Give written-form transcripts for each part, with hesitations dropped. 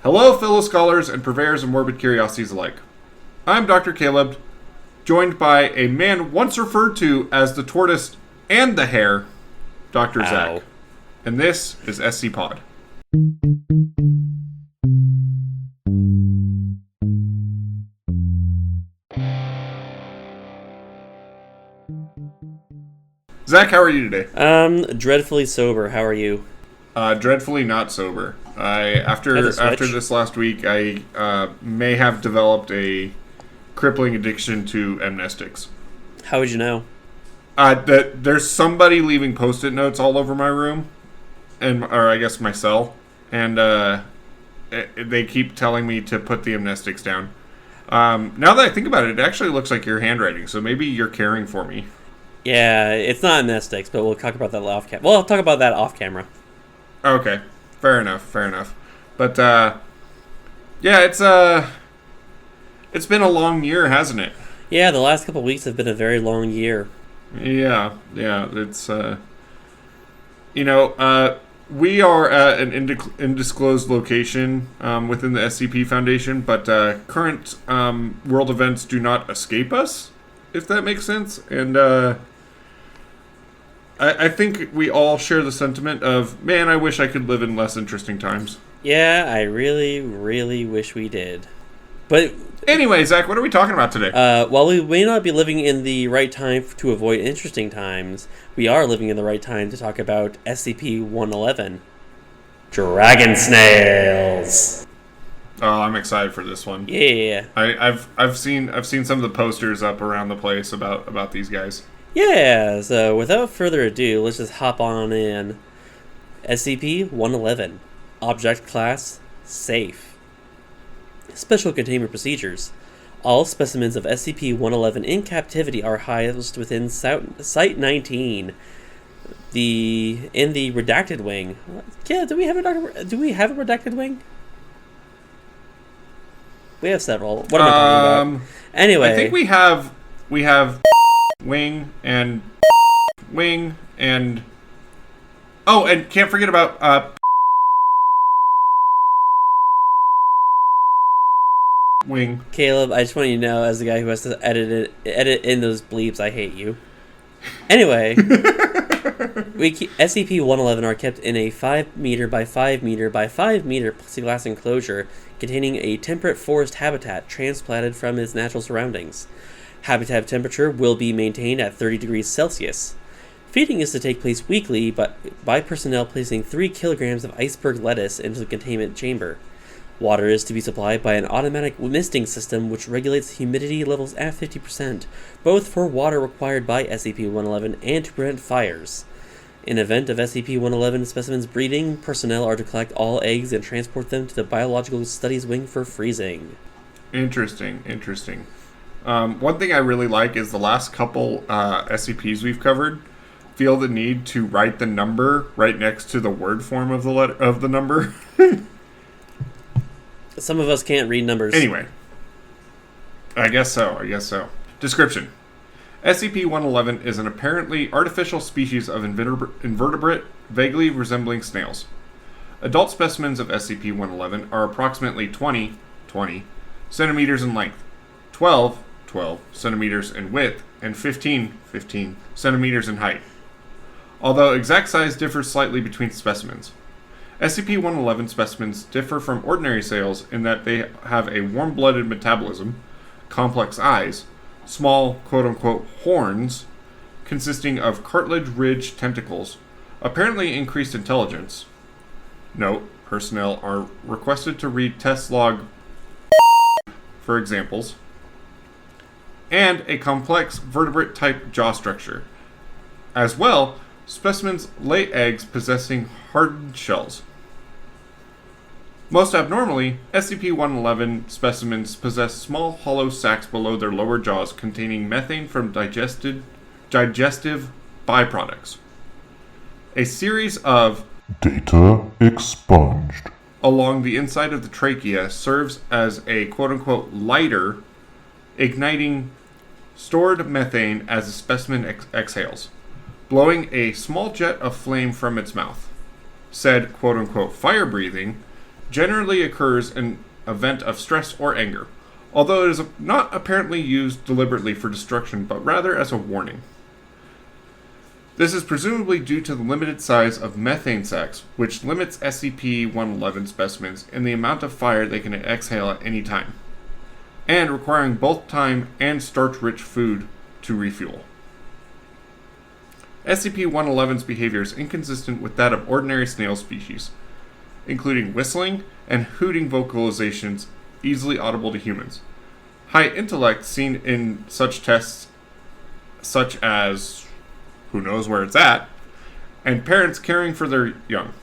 Hello, fellow scholars and purveyors of morbid curiosities alike. I'm Dr. Caleb, joined by a man once referred to as the tortoise and the hare, Dr. Zach. And this is SCPod. Zach, how are you today? Dreadfully sober. How are you? Dreadfully not sober. After this last week, I may have developed a crippling addiction to amnestics. How would you know? That there's somebody leaving Post-it notes all over my room, or I guess my cell, and they keep telling me to put the amnestics down. Now that I think about it, it actually looks like your handwriting, so maybe you're caring for me. Yeah, it's not amnestics, but we'll talk about that off camera. Well, I'll talk about that off camera. Okay, fair enough. But yeah, it's been a long year, hasn't it? Yeah, the last couple of weeks have been a very long year. Yeah, it's we are at an undisclosed location within the SCP Foundation, but current world events do not escape us, if that makes sense. And I think we all share the sentiment of, man, I wish I could live in less interesting times. Yeah, I really, really wish we did. But anyway, Zach, what are we talking about today? While we may not be living in the right time to avoid interesting times, we are living in the right time to talk about SCP-111. Dragon-Snails. Oh, I'm excited for this one. Yeah. I've seen some of the posters up around the place about these guys. Yeah, so without further ado, let's just hop on in. SCP-111. Object Class Safe. Special Containment Procedures. All specimens of SCP-111 in captivity are housed within Site 19. In the Redacted Wing. Yeah, do we have a Redacted Wing? We have several. What am I talking about? Anyway. I think we have wing and oh, and can't forget about wing. Caleb, I just want you to know, as the guy who has to edit in those bleeps, I hate you. Anyway, SCP-111 are kept in a 5 meter by 5 meter by 5 meter plexiglass enclosure containing a temperate forest habitat transplanted from its natural surroundings. Habitat temperature will be maintained at 30 degrees Celsius. Feeding is to take place weekly by personnel placing 3 kilograms of iceberg lettuce into the containment chamber. Water is to be supplied by an automatic misting system which regulates humidity levels at 50%, both for water required by SCP-111 and to prevent fires. In event of SCP-111 specimens breeding, personnel are to collect all eggs and transport them to the Biological Studies Wing for freezing. Interesting. One thing I really like is the last couple SCPs we've covered feel the need to write the number right next to the word form of the number. Some of us can't read numbers. Anyway, I guess so. Description: SCP-111 is an apparently artificial species of invertebrate vaguely resembling snails. Adult specimens of SCP-111 are approximately 20 centimeters in length, 12 centimeters in width, and 15 centimeters in height. Although exact size differs slightly between specimens. SCP-111 specimens differ from ordinary snails in that they have a warm-blooded metabolism, complex eyes, small quote-unquote horns consisting of cartilage-ridged tentacles, apparently increased intelligence. Note, personnel are requested to read test log for examples, and a complex vertebrate-type jaw structure. As well, specimens lay eggs possessing hardened shells. Most abnormally, SCP-111 specimens possess small hollow sacs below their lower jaws containing methane from digestive byproducts. A series of data expunged along the inside of the trachea serves as a quote-unquote lighter, igniting stored methane as a specimen exhales, blowing a small jet of flame from its mouth. Said quote-unquote fire breathing generally occurs in event of stress or anger, although it is not apparently used deliberately for destruction, but rather as a warning. This is presumably due to the limited size of methane sacs, which limits SCP-111 specimens in the amount of fire they can exhale at any time, and requiring both time and starch-rich food to refuel. SCP-111's behavior is inconsistent with that of ordinary snail species, including whistling and hooting vocalizations easily audible to humans. High intellect seen in such tests such as who knows where it's at, and parents caring for their young.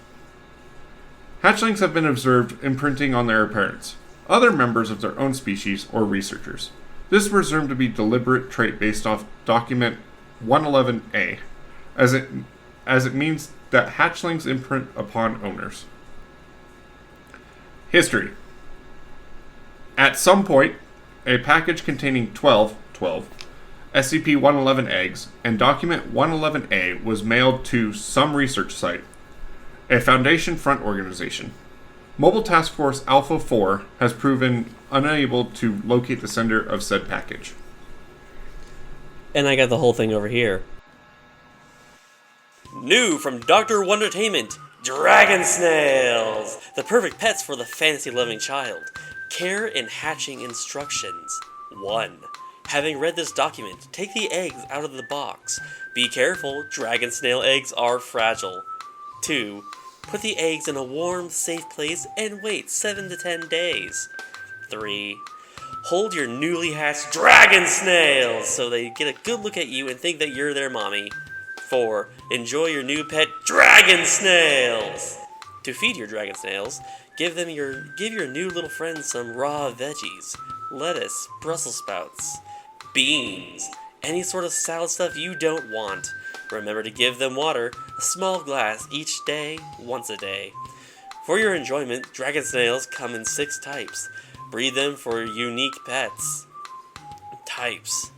Hatchlings have been observed imprinting on their parents, other members of their own species, or researchers. This is presumed to be deliberate trait based off document 111A, as it means that hatchlings imprint upon owners. History. At some point, a package containing 12 SCP-111 eggs and document 111A was mailed to some research site, a Foundation front organization. Mobile Task Force Alpha 4 has proven unable to locate the sender of said package. And I got the whole thing over here. New from Dr. Wondertainment, Dragon-Snails! The perfect pets for the fantasy-loving child. Care and hatching instructions. 1. Having read this document, take the eggs out of the box. Be careful, dragon snail eggs are fragile. 2. Put the eggs in a warm, safe place and wait 7 to 10 days. 3. Hold your newly hatched dragon snails so they get a good look at you and think that you're their mommy. 4. Enjoy your new pet dragon snails! To feed your dragon snails, give your new little friends some raw veggies, lettuce, Brussels sprouts, beans, any sort of salad stuff you don't want. Remember to give them water, a small glass each day, once a day. For your enjoyment, dragon snails come in 6 types. Breed them for unique pets. Types.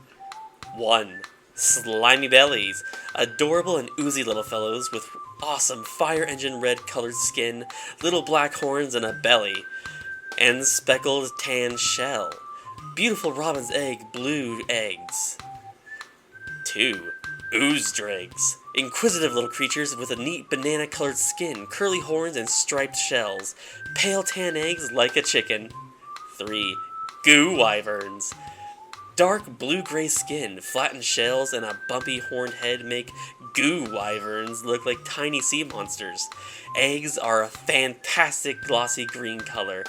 1. Slimy bellies. Adorable and oozy little fellows with awesome fire engine red colored skin, little black horns and a belly, and speckled tan shell. Beautiful robin's egg blue eggs. 2. Ooze dregs. Inquisitive little creatures with a neat banana-colored skin, curly horns, and striped shells. Pale tan eggs like a chicken. 3. Goo wyverns. Dark blue-gray skin, flattened shells, and a bumpy horned head make goo wyverns look like tiny sea monsters. Eggs are a fantastic glossy green color.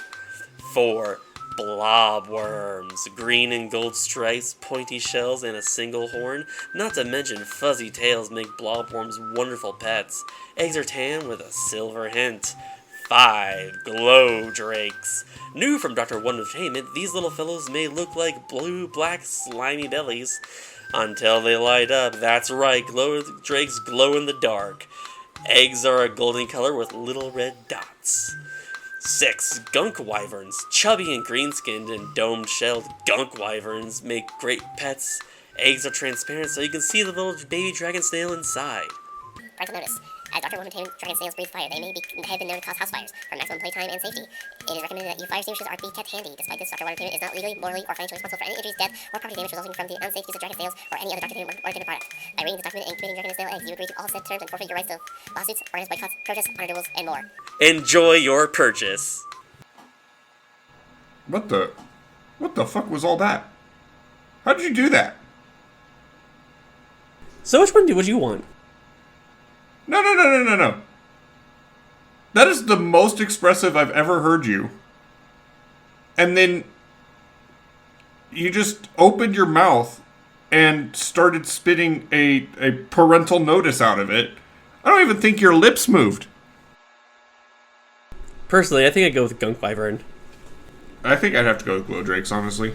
4. Blob worms. Green and gold stripes, pointy shells, and a single horn. Not to mention fuzzy tails make blob worms wonderful pets. Eggs are tan with a silver hint. 5. Glow drakes. New from Dr. Wondertainment, these little fellows may look like blue-black slimy bellies until they light up. That's right, glow drakes glow in the dark. Eggs are a golden color with little red dots. 6. Gunk wyverns. Chubby and green-skinned and dome-shelled gunk wyverns make great pets. Eggs are transparent so you can see the little baby dragon snail inside. Parental notice. As Dr. Wondertainment dragon snails breathe fire, they have been known to cause house fires. For maximum playtime and safety, it is recommended that fire extinguishers are be kept handy. Despite this, Dr. Wondertainment is not legally, morally, or financially responsible for any injuries, death, or property damage resulting from the unsafe use of dragon snails or any other Dr. Wondertainment product. By reading this document and committing dragon snail eggs, you agree to all said terms and forfeit your rights to lawsuits, organized boycotts, protests, honor duels, and more. Enjoy your purchase. What the fuck was all that? How did you do that? So which one would you want? No. That is the most expressive I've ever heard you. And then you just opened your mouth and started spitting a parental notice out of it. I don't even think your lips moved. Personally, I think I'd go with Gunk Wyvern. I think I'd have to go with Glow Drakes, honestly.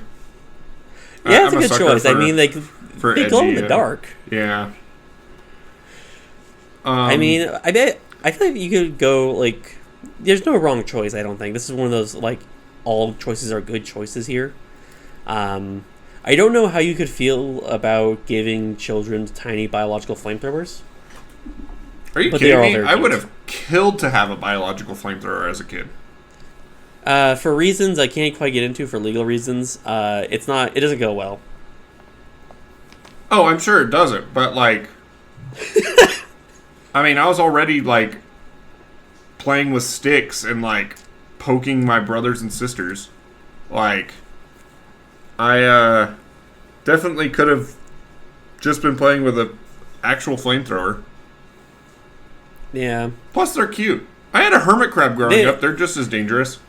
Yeah, it's a good choice. I mean, they glow in the dark. Yeah. I mean, I feel like you could go, like, there's no wrong choice, I don't think. This is one of those, like, all choices are good choices here. I don't know how you could feel about giving children tiny biological flamethrowers. Are you kidding me? I would have killed to have a biological flamethrower as a kid. For reasons I can't quite get into, for legal reasons, it doesn't go well. Oh, I'm sure it doesn't, but like, I mean, I was already like playing with sticks and like poking my brothers and sisters. Like, I definitely could have just been playing with a actual flamethrower. Yeah. Plus, they're cute. I had a hermit crab growing up. They're just as dangerous.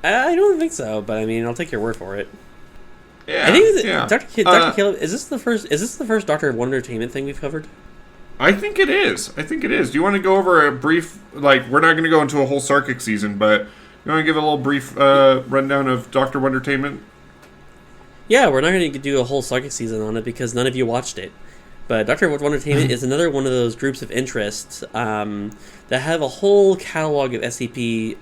I don't think so, but I mean, I'll take your word for it. Yeah. I think yeah. Dr. Caleb, is this the first Doctor Wondertainment thing we've covered? I think it is. Do you want to go over a brief, like, we're not going to go into a whole Sarkic season, but you want to give a little brief rundown of Dr. Wondertainment? Yeah, we're not going to do a whole Sarkic season on it because none of you watched it. But Dr. Wondertainment is another one of those groups of interest that have a whole catalog of SCP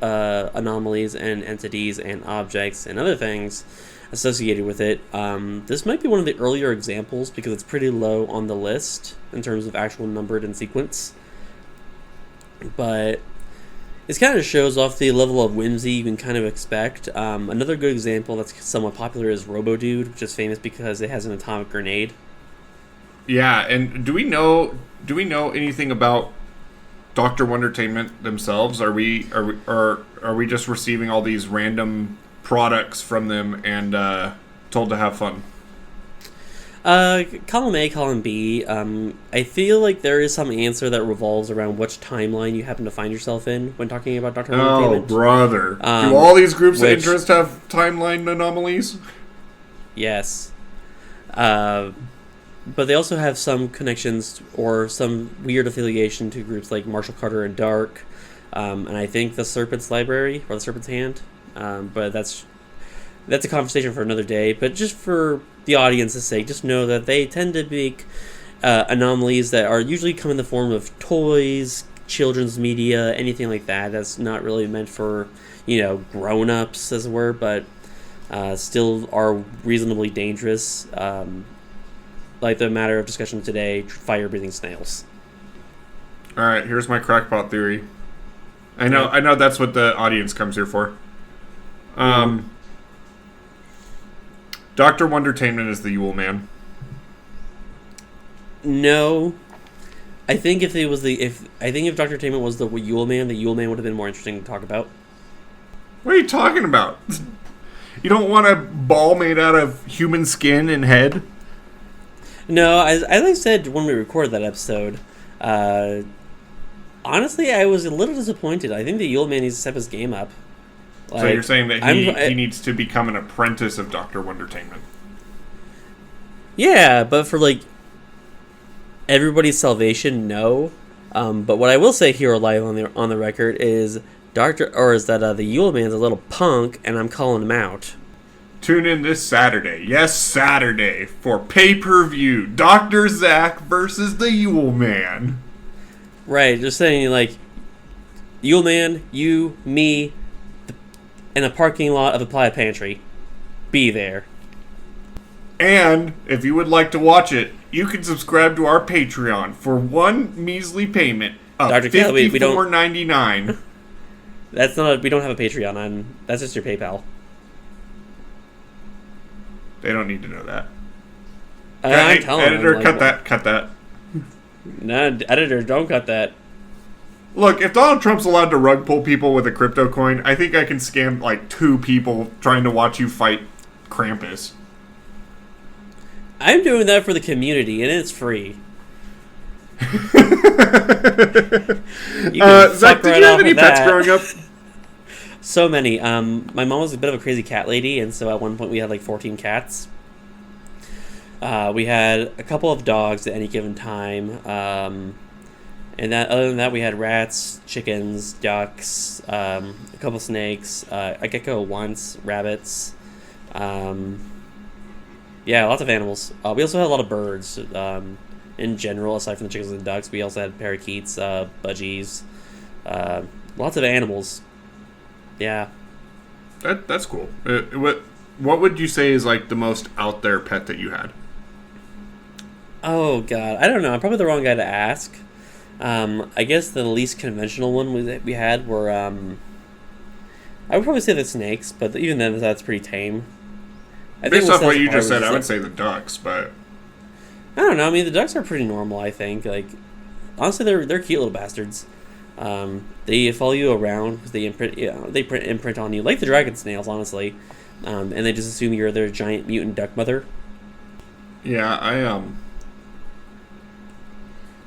anomalies and entities and objects and other things associated with it. This might be one of the earlier examples because it's pretty low on the list in terms of actual numbered and sequence. But this kind of shows off the level of whimsy you can kind of expect. Another good example that's somewhat popular is Robo-Dude, which is famous because it has an atomic grenade. Yeah, and do we know anything about Dr. Wondertainment themselves? Are we just receiving all these random products from them and told to have fun? Column A, column B. I feel like there is some answer that revolves around which timeline you happen to find yourself in when talking about Dr. Wondertainment. Oh, brother. Do all these groups of interest have timeline anomalies? Yes. But they also have some connections or some weird affiliation to groups like Marshall Carter and Dark, and I think the Serpent's Library or the Serpent's Hand. But that's a conversation for another day. But just for the audience's sake, just know that they tend to be anomalies that are usually come in the form of toys, children's media, anything like that. That's not really meant for grown-ups, as it were, but still are reasonably dangerous. Like the matter of discussion today, fire-breathing snails. All right, here's my crackpot theory. I know that's what the audience comes here for. Dr. Wondertainment is the Yule Man. No, I think if Dr. Tainment was the Yule Man would have been more interesting to talk about. What are you talking about? You don't want a ball made out of human skin and head? No, as I said when we recorded that episode, honestly, I was a little disappointed. I think the Yule Man needs to step his game up. So you're saying that he needs to become an apprentice of Dr. Wondertainment? Yeah, but for everybody's salvation, no. But what I will say here live on the record is the Yule Man's a little punk, and I'm calling him out. Tune in this Saturday. Yes, Saturday for pay-per-view. Dr. Zack versus the Yule Man. Right, just saying Yule Man, you, me, in a parking lot of a Playa Pantry. Be there. And if you would like to watch it, you can subscribe to our Patreon for one measly payment of $54.99. That's not. We don't have a Patreon. That's just your PayPal. They don't need to know that. I'm telling editor, them, cut that. No, editor, don't cut that. Look, if Donald Trump's allowed to rug pull people with a crypto coin, I think I can scam 2 people trying to watch you fight Krampus. I'm doing that for the community, and it's free. Zach, did you have any pets growing up? So many. My mom was a bit of a crazy cat lady, and so at one point we had 14 cats. We had a couple of dogs at any given time. And other than that, we had rats, chickens, ducks, a couple snakes, a gecko once, rabbits. Yeah, lots of animals. We also had a lot of birds. In general, aside from the chickens and ducks, we also had parakeets, budgies, lots of animals. Yeah. That's cool. What would you say is the most out there pet that you had? Oh god, I don't know. I'm probably the wrong guy to ask. I guess the least conventional one we had were I would probably say the snakes, but even then, that's pretty tame. Based off what you just said, I would say the ducks, but I don't know. I mean, the ducks are pretty normal. I think. Like, honestly, they're cute little bastards. They follow you around because they imprint on you like the Dragon-Snails, honestly, and they just assume you're their giant mutant duck mother. Yeah,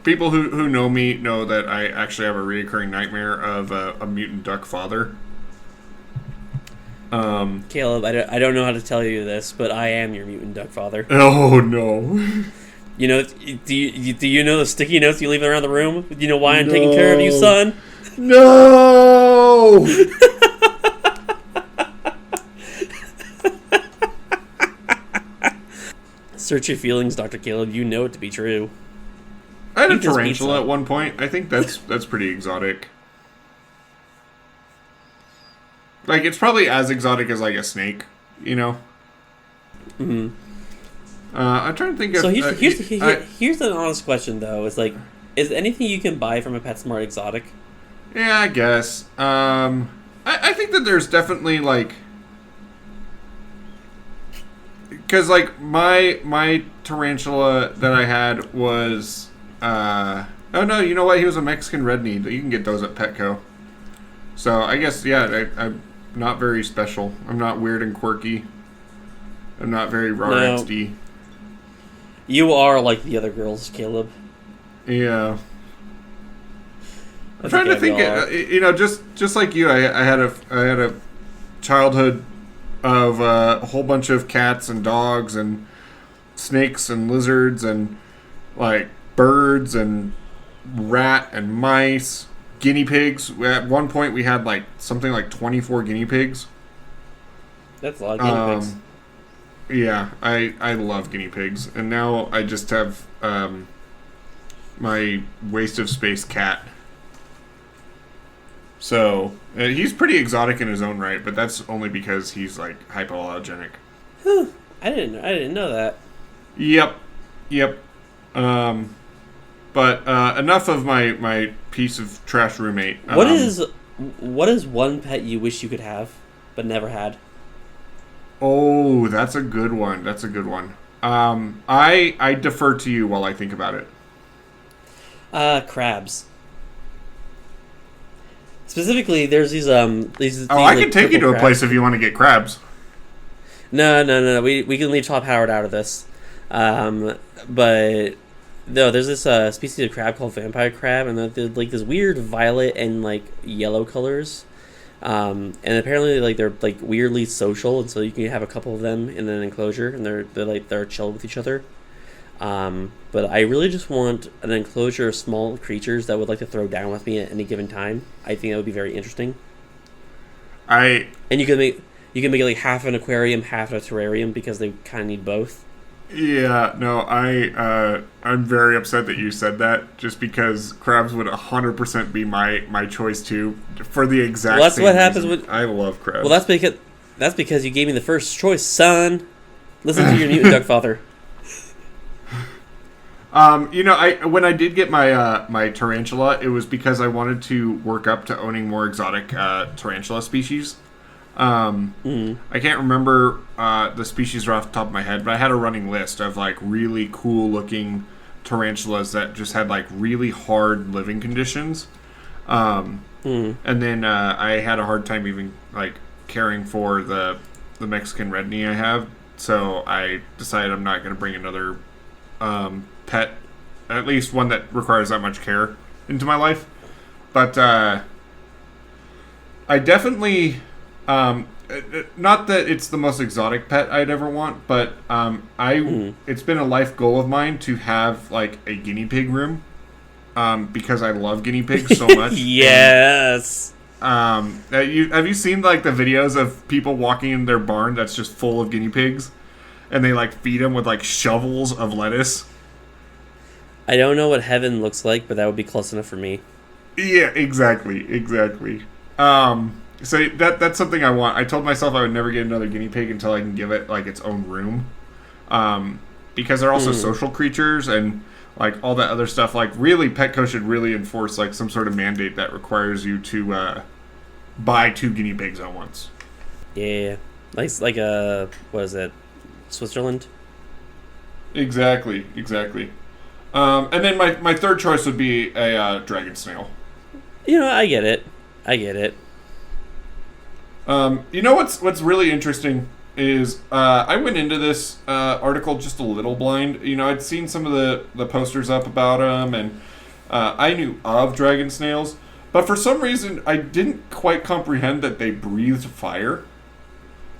people who know me know that I actually have a recurring nightmare of a mutant duck father. Caleb, I don't know how to tell you this, but I am your mutant duck father. Oh no! You know, do you know the sticky notes you leave around the room? You know why I'm taking care of you, son? No! Search your feelings, Dr. Caleb. You know it to be true. I had a Eat this tarantula pizza. at one point. I think that's pretty exotic. Like, it's probably as exotic as, like, a snake, you know? Mm-hmm. I'm trying to think of... So here's an honest question, though. It's like, is anything you can buy from a PetSmart exotic? Yeah, I guess. I think that there's definitely, like... Because, like, my tarantula that I had was... oh, no, you know what? He was a Mexican red knee. You can get those at Petco. So, I guess, yeah, I'm not very special. I'm not weird and quirky. I'm not very raw XD. You are like the other girls, Caleb. Yeah. I'm trying to think. You know, just like you, I had a childhood of a whole bunch of cats and dogs and snakes and lizards and like birds and rat and mice, guinea pigs. At one point, we had like something like 24 guinea pigs. That's a lot of guinea pigs. Yeah, I love guinea pigs, and now I just have my waste of space cat. So he's pretty exotic in his own right, but that's only because he's like hypoallergenic. Huh. I didn't know that. Yep. But enough of my piece of trash roommate. What is one pet you wish you could have but never had? Oh, that's a good one. I defer to you while I think about it. Crabs. Specifically, there's these I can take you to a place if you want to get crabs. No. We can leave Top Howard out of this. But no, there's this species of crab called vampire crab, and they're like this weird violet and like yellow colors. And apparently, like they're like weirdly social, and so you can have a couple of them in an enclosure, and they're chill with each other. But I really just want an enclosure of small creatures that would like to throw down with me at any given time. I think that would be very interesting. And you can make it like half an aquarium, half a terrarium, because they kind of need both. Yeah, no, I'm very upset that you said that, just because crabs would 100% be my choice too, for the exact well, that's same what happens reason. with. I love crabs. Well, that's because you gave me the first choice, son. Listen to your mutant duck father. You know, when I did get my my tarantula, it was because I wanted to work up to owning more exotic tarantula species. I can't remember the species right off the top of my head, but I had a running list of like really cool looking tarantulas that just had like really hard living conditions. And then I had a hard time even like caring for the Mexican red knee I have, so I decided I'm not going to bring another pet, at least one that requires that much care, into my life. But I definitely, not that it's the most exotic pet I'd ever want, but it's been a life goal of mine to have like a guinea pig room, because I love guinea pigs so much. Yes. And, have you seen like the videos of people walking in their barn that's just full of guinea pigs, and they like feed them with like shovels of lettuce? I don't know what heaven looks like, but that would be close enough for me. Yeah, exactly. So that's something I want. I told myself I would never get another guinea pig until I can give it like its own room, because they're also social creatures and like all that other stuff. Like really, Petco should really enforce like some sort of mandate that requires you to buy 2 guinea pigs at once. Yeah, like what is it, Switzerland? Exactly. And then my third choice would be a dragon snail. You know, I get it. You know what's really interesting is I went into this article just a little blind. You know, I'd seen some of the posters up about them, and I knew of dragon snails, but for some reason I didn't quite comprehend that they breathed fire.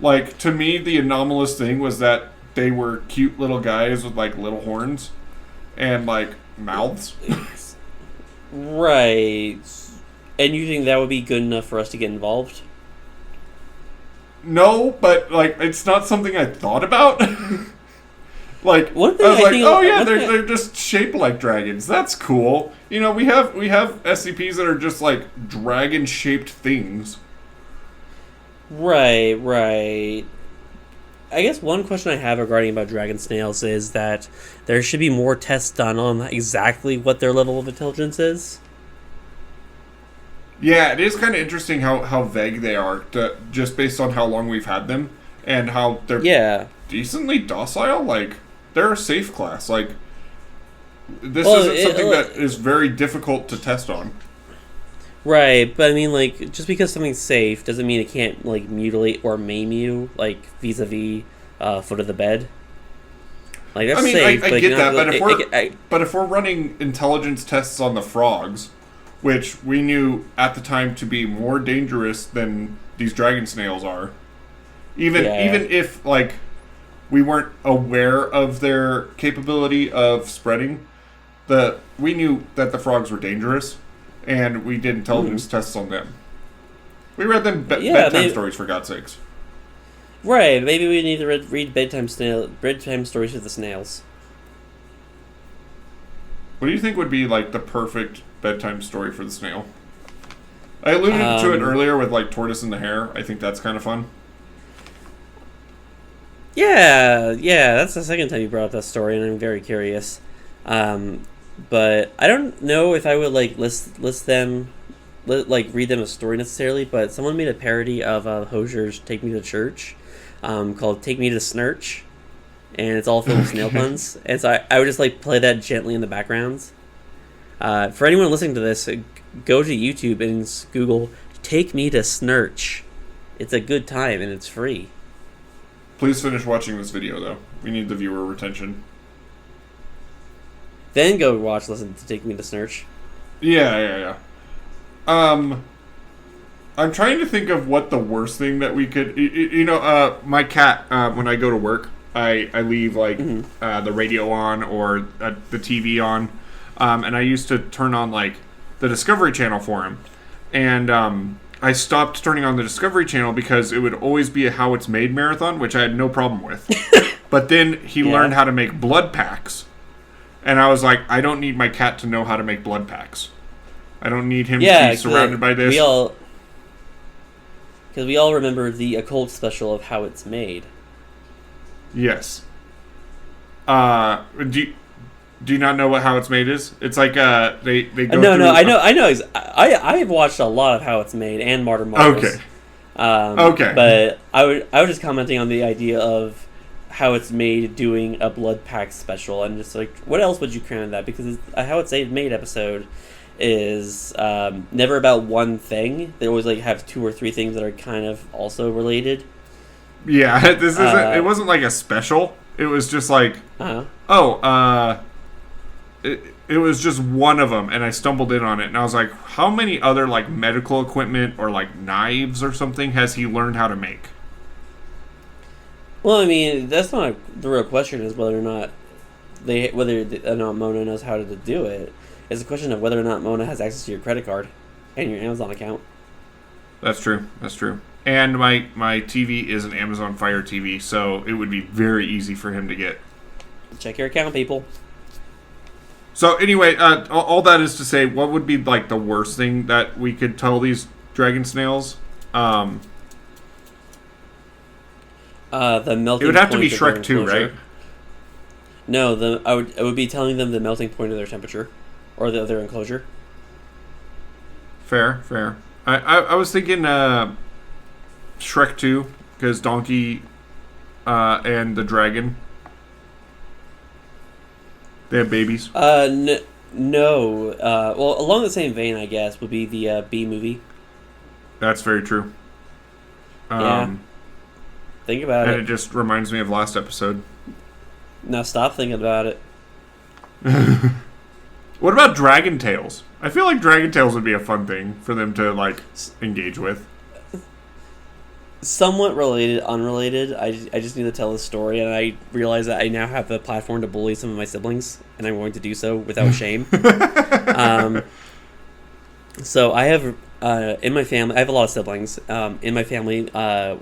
Like, to me, the anomalous thing was that they were cute little guys with like little horns and like mouths. Right. And you think that would be good enough for us to get involved? No, but like it's not something I thought about. Like, One I thing was I like, think- oh yeah, one thing- they're just shaped like dragons. That's cool. You know, we have SCPs that are just like dragon shaped things. Right. I guess one question I have regarding about dragon snails is that there should be more tests done on exactly what their level of intelligence is. Yeah, it is kind of interesting how vague they are, just based on how long we've had them and how they're decently docile. Like, they're a safe class. Like, this isn't something that is very difficult to test on. Right, but I mean, like, just because something's safe doesn't mean it can't, like, mutilate or maim you, like, vis-a-vis foot of the bed. Like, that's safe. I get that, but but if we're running intelligence tests on the frogs, which we knew at the time to be more dangerous than these dragon snails are, even if, like, we weren't aware of their capability of spreading, we knew that the frogs were dangerous. And we did intelligence tests on them. We read them bedtime stories, for God's sakes. Right, maybe we need to read bedtime stories for the snails. What do you think would be, like, the perfect bedtime story for the snail? I alluded to it earlier with, like, Tortoise and the Hare. I think that's kind of fun. Yeah, that's the second time you brought up that story, and I'm very curious. But I don't know if I would like read them a story necessarily. But someone made a parody of Hosier's "Take Me to Church," called "Take Me to Snurch," and it's all filled with snail puns. And so I would just like play that gently in the background. For anyone listening to this, go to YouTube and Google "Take Me to Snurch." It's a good time and it's free. Please finish watching this video, though. We need the viewer retention. Then go listen to Take Me to Snurch. Yeah. I'm trying to think of what the worst thing that we could... my cat, when I go to work, I leave, like, the radio on or the TV on. And I used to turn on, like, the Discovery Channel for him. And I stopped turning on the Discovery Channel because it would always be a How It's Made marathon, which I had no problem with. But then he learned how to make blood packs. And I was like, I don't need my cat to know how to make blood packs. I don't need him to be surrounded by this. Because we all remember the occult special of How It's Made. Yes. Do you not know what How It's Made is? It's like they go No, I know. I've watched a lot of How It's Made and Martyr Marvels. Okay. But I was just commenting on the idea of How It's Made doing a blood pack special, and just like, what else would you cram in that? Because a How It's Made episode is never about one thing. They always like have 2 or 3 things that are kind of also related. Yeah, this isn't. It wasn't like a special. It was just like, it was just one of them, and I stumbled in on it, and I was like, how many other like medical equipment or like knives or something has he learned how to make? Well, I mean, that's not the real question. Is whether or not Mona knows how to do it. It's a question of whether or not Mona has access to your credit card and your Amazon account. That's true. And my TV is an Amazon Fire TV, so it would be very easy for him to get. Check your account, people. So anyway, all that is to say, what would be like the worst thing that we could tell these dragon snails? The melting. It would have to be point of their Shrek 2, right? No, I would be telling them the melting point of their temperature, or their enclosure. Fair. I was thinking Shrek 2, because Donkey and the dragon, they have babies. No. Well, along the same vein, I guess, would be the Bee Movie. That's very true. Yeah. Think about and it. it just reminds me of last episode. Now stop thinking about it. What about Dragon Tales? I feel like Dragon Tales would be a fun thing for them to like engage with. Somewhat related, unrelated. I just need to tell the story, and I realize that I now have the platform to bully some of my siblings, and I'm going to do so without shame. So I have in my family, I have a lot of siblings. In my family,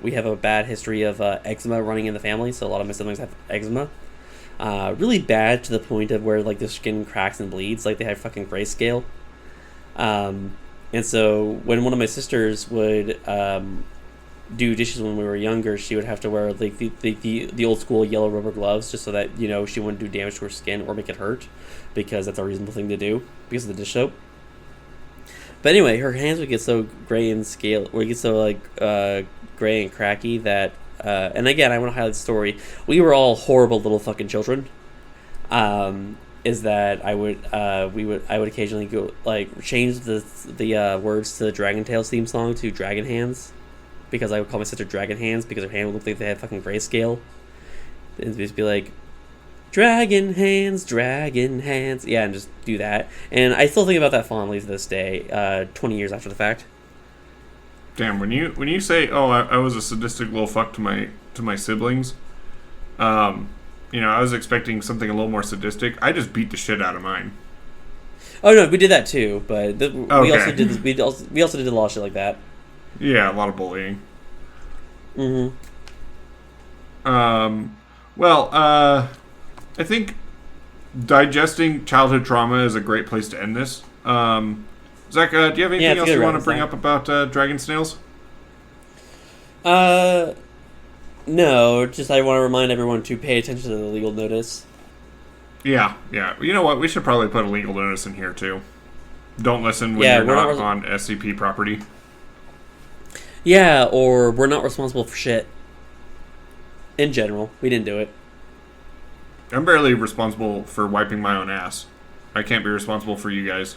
we have a bad history of eczema running in the family, so a lot of my siblings have eczema. Really bad to the point of where like the skin cracks and bleeds, like they have fucking grayscale. And so when one of my sisters would do dishes when we were younger, she would have to wear like the old school yellow rubber gloves just so that she wouldn't do damage to her skin or make it hurt, because that's a reasonable thing to do because of the dish soap. But anyway, her hands would get so gray and would get so like gray and cracky that and again, I want to highlight the story. We were all horrible little fucking children. Is that I would occasionally go like change the words to the Dragon Tales theme song to Dragon Hands, because I would call my sister Dragon Hands because her hand would look like they had fucking grayscale. And just be like, Dragon Hands, yeah, and just do that. And I still think about that fondly to this day, 20 years after the fact. Damn, when you say, "Oh, I was a sadistic little fuck to my siblings," I was expecting something a little more sadistic. I just beat the shit out of mine. Oh no, we did that too, but okay. we also did we also did a lot of shit like that. Yeah, a lot of bullying. Mm-hmm. Well, I think digesting childhood trauma is a great place to end this. Zach, do you have anything else you want to bring up about Dragon-Snails? No, just I want to remind everyone to pay attention to the legal notice. Yeah. You know what? We should probably put a legal notice in here, too. Don't listen when you're not on SCP property. Yeah, or we're not responsible for shit. In general, we didn't do it. I'm barely responsible for wiping my own ass. I can't be responsible for you guys.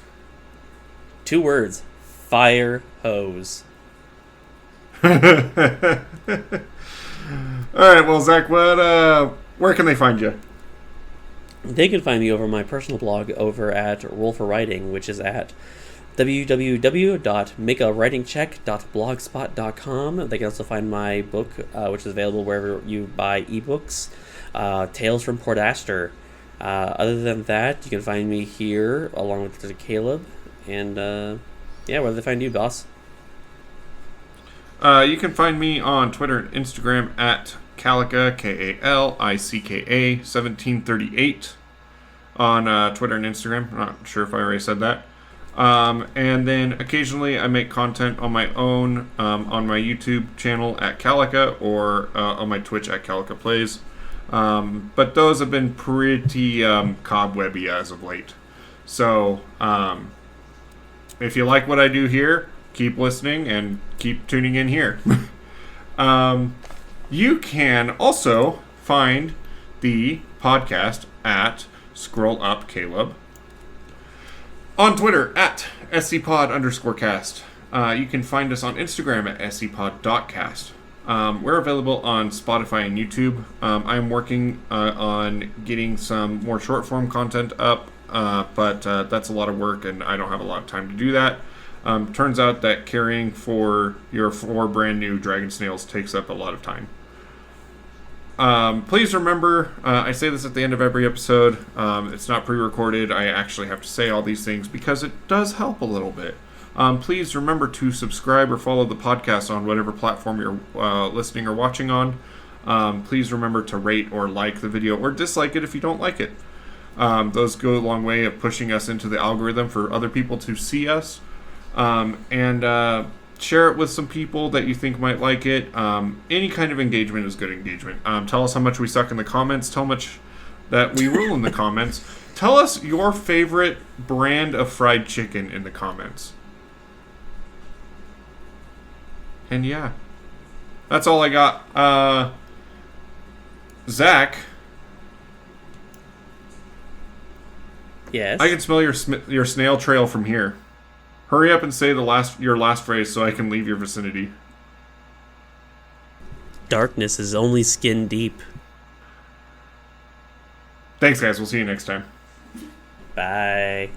2 words. Fire hose. Alright, well, Zach, where can they find you? They can find me over my personal blog over at Roll for Writing, which is at www.makeawritingcheck.blogspot.com. They can also find my book, which is available wherever you buy ebooks, Tales from Port Astor. Other than that, you can find me here along with Caleb. And, where do they find you, boss? You can find me on Twitter and Instagram at Kalicka, Kalicka 1738 on Twitter and Instagram. I'm not sure if I already said that. And then occasionally I make content on my own on my YouTube channel at Kalicka or on my Twitch at Kalicka Plays. But those have been pretty cobwebby as of late. So, if you like what I do here, keep listening and keep tuning in here. You can also find the podcast at Scroll Up Caleb. On Twitter at SCPod_cast. You can find us on Instagram at SCPod.cast. We're available on Spotify and YouTube. I'm working on getting some more short form content up. But that's a lot of work, and I don't have a lot of time to do that. Turns out that caring for your 4 brand new Dragon-Snails takes up a lot of time. Please remember, I say this at the end of every episode. It's not pre-recorded. I actually have to say all these things because it does help a little bit. Please remember to subscribe or follow the podcast on whatever platform you're listening or watching on. Please remember to rate or like the video or dislike it if you don't like it. Those go a long way of pushing us into the algorithm for other people to see us. And share it with some people that you think might like it. Any kind of engagement is good engagement. Tell us how much we suck in the comments. Tell much that we rule in the comments. Tell us your favorite brand of fried chicken in the comments. And yeah, that's all I got. Zach, Yes. I can smell your snail trail from here. Hurry up and say your last phrase so I can leave your vicinity. Darkness is only skin deep. Thanks, guys. We'll see you next time. Bye.